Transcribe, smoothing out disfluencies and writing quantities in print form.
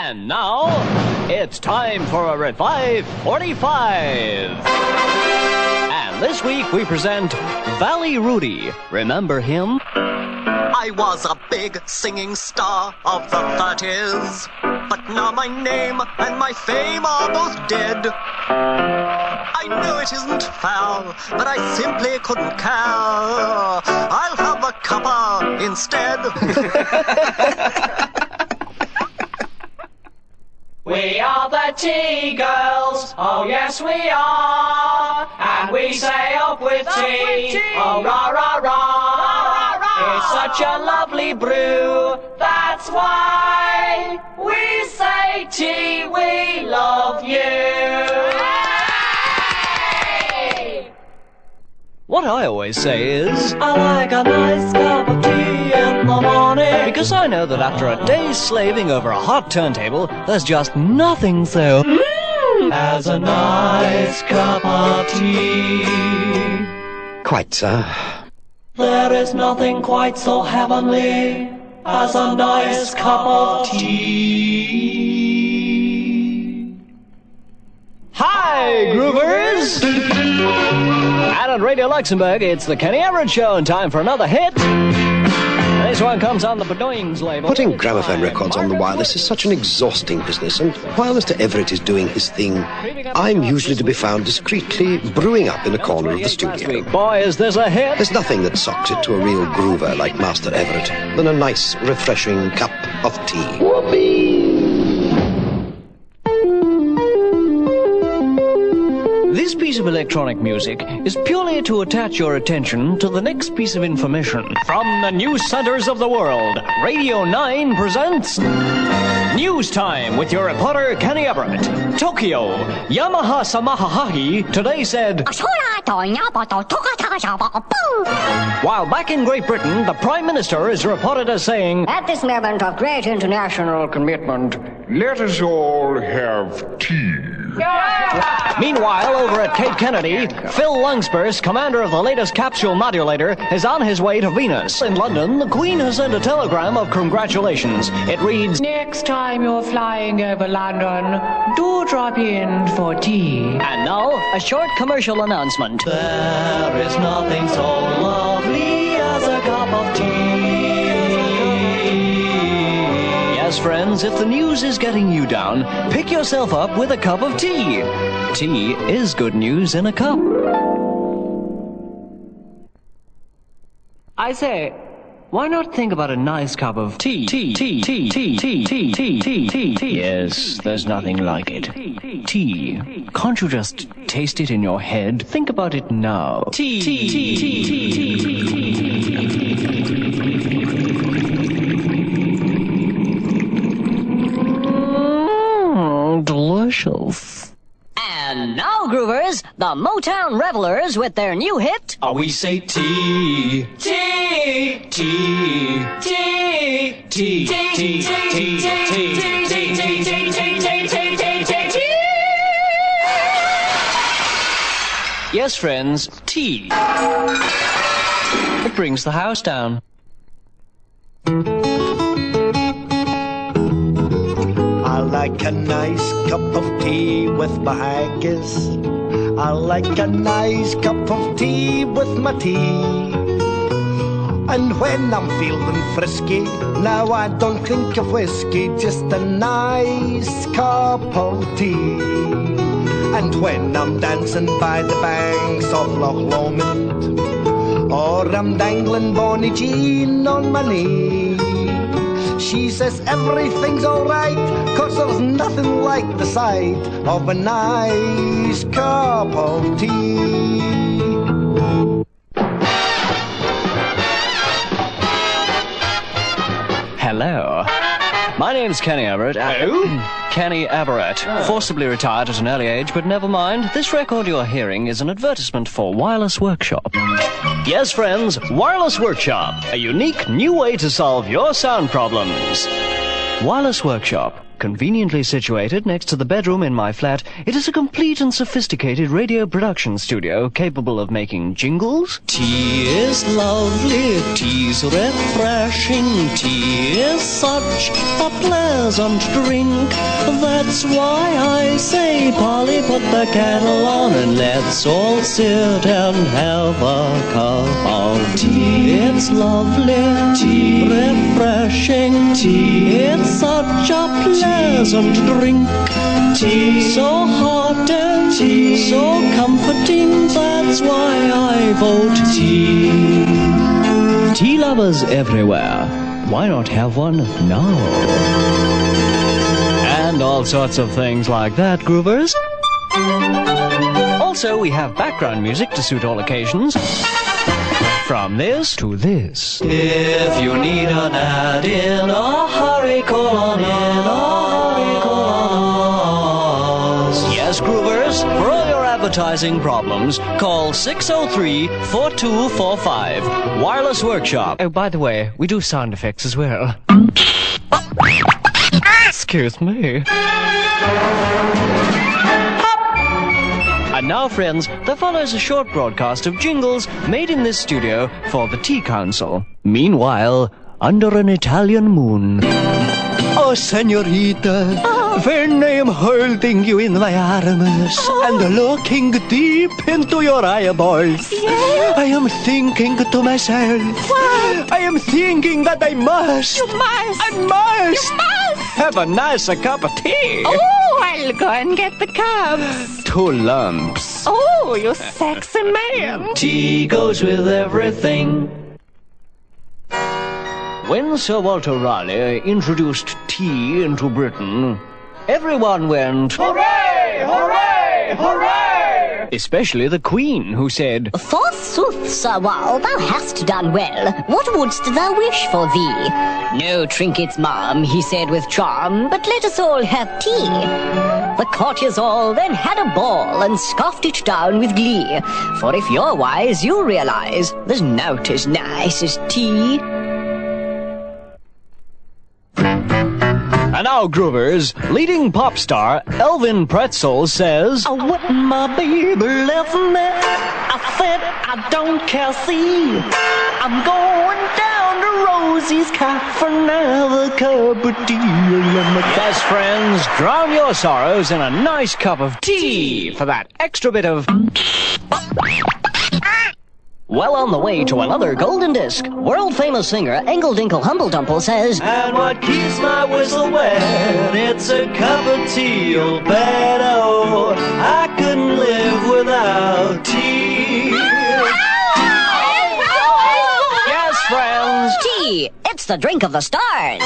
And now, it's time for a Revive 45. And this week we present Valley Rudy. Remember him? I was a big singing star of the 30s, but now my name and my fame are both dead. I know it isn't fair, but I simply couldn't care. I'll have a cuppa instead. We are the tea girls, oh yes we are, and we say up with tea, oh rah rah rah. It's such a lovely brew, that's why we say tea, we love you. Hey! What I always say is, I like a nice cup of tea in the morning. because I know that after a day's slaving over a hot turntable, there's just nothing so as a nice cup of tea. Quite, sir. There is nothing quite so heavenly as a nice cup of tea. Hi, Groovers! And on Radio Luxembourg, it's the Kenny Everett Show, and time for another hit. This one comes on the Bedoings label. Putting gramophone records on the wireless is such an exhausting business, and while Mr. Everett is doing his thing, I'm usually to be found discreetly brewing up in a corner of the studio. Boy, is this a hit! There's nothing that socks it to a real groover like Master Everett than a nice, refreshing cup of tea. This piece of electronic music is purely to attach your attention to the next piece of information. From the news centers of the world, Radio 9 presents News Time with your reporter Kenny Everett. Tokyo, Yamaha Samahahahi today said, while back in Great Britain, the Prime Minister is reported as saying, at this moment of great international commitment, let us all have tea. Meanwhile, over at Cape Kennedy, Phil Lungspurs, commander of the latest capsule modulator, is on his way to Venus. In London, the Queen has sent a telegram of congratulations. It reads, Next time you're flying over London, do drop in for tea. And now, a short commercial announcement. There is nothing so lovely as a cup of tea. Yes, friends, if the news is getting you down, pick yourself up with a cup of tea. Tea is good news in a cup. I say, why not think about a nice cup of tea? Yes, there's nothing like it. Tea. Can't you just taste it in your head? Think about it now. Delicious. And now, Groovers, the Motown Revelers with their new hit, Oh, we say tea, tea, tea, tea, tea, tea, tea, tea. Yes, friends, tea. It brings the house down. I like a nice cup of tea with my haggis. I like a nice cup of tea with my tea. And when I'm feeling frisky, now I don't think of whiskey, just a nice cup of tea. And when I'm dancing by the banks of Loch Lomond, or I'm dangling Bonnie Jean on my knee, she says everything's alright, 'cause there's nothing like the sight of a nice cup of tea. Hello. My name's Kenny Everett. Kenny Everett. Forcibly retired at an early age, but never mind. This record you're hearing is an advertisement for Wireless Workshop. Yes, friends, Wireless Workshop. A unique new way to solve your sound problems. Wireless Workshop. Conveniently situated next to the bedroom in my flat, it is a complete and sophisticated radio production studio capable of making jingles. Tea is lovely, tea's refreshing, tea is such a pleasant drink. That's why I say, Polly, put the kettle on and let's all sit and have a cup of tea. It's lovely, tea, refreshing, tea. It's such a pleasant drink. Tea, so hot and tea, so comforting. That's why I vote tea. Tea lovers everywhere, why not have one now? And all sorts of things like that, Groovers. Also, we have background music to suit all occasions. From this to this. If you need an ad in a hurry, call on in a hurry, call on us. Yes, Groovers, for all your advertising problems, call 603-4245. Wireless Workshop. Oh, by the way, we do sound effects as well. Excuse me. And now, friends, there follows a short broadcast of jingles made in this studio for the Tea Council. Meanwhile, under an Italian moon. Oh, senorita, when I am holding you in my arms and looking deep into your eyeballs, I am thinking to myself, I am thinking that I must have a nicer cup of tea. Oh, I'll go and get the cups. 2 lumps. Oh, you sexy man. Tea goes with everything. When Sir Walter Raleigh introduced tea into Britain, everyone went, "Hooray! Hooray! Hooray!" Especially the Queen, who said, Forsooth, Sir Wal, thou hast done well. What wouldst thou wish for thee? No trinkets, ma'am, he said with charm, but let us all have tea. The courtiers all then had a ball and scoffed it down with glee. For if you're wise, you'll realize there's nought as nice as tea. And now, Groovers, leading pop star Elvin Pretzel says, Oh, what my baby left me, I said I don't care, see. I'm going down to Rosie's Cafe for another cup of tea. Best friends, drown your sorrows in a nice cup of tea for that extra bit of... Well on the way to another golden disc, world-famous singer Engle Dinkle Humble Dumple says, And what keeps my whistle wet, it's a cup of tea, oh beto. I couldn't live without tea. Yes, friends! Tea, it's the drink of the stars.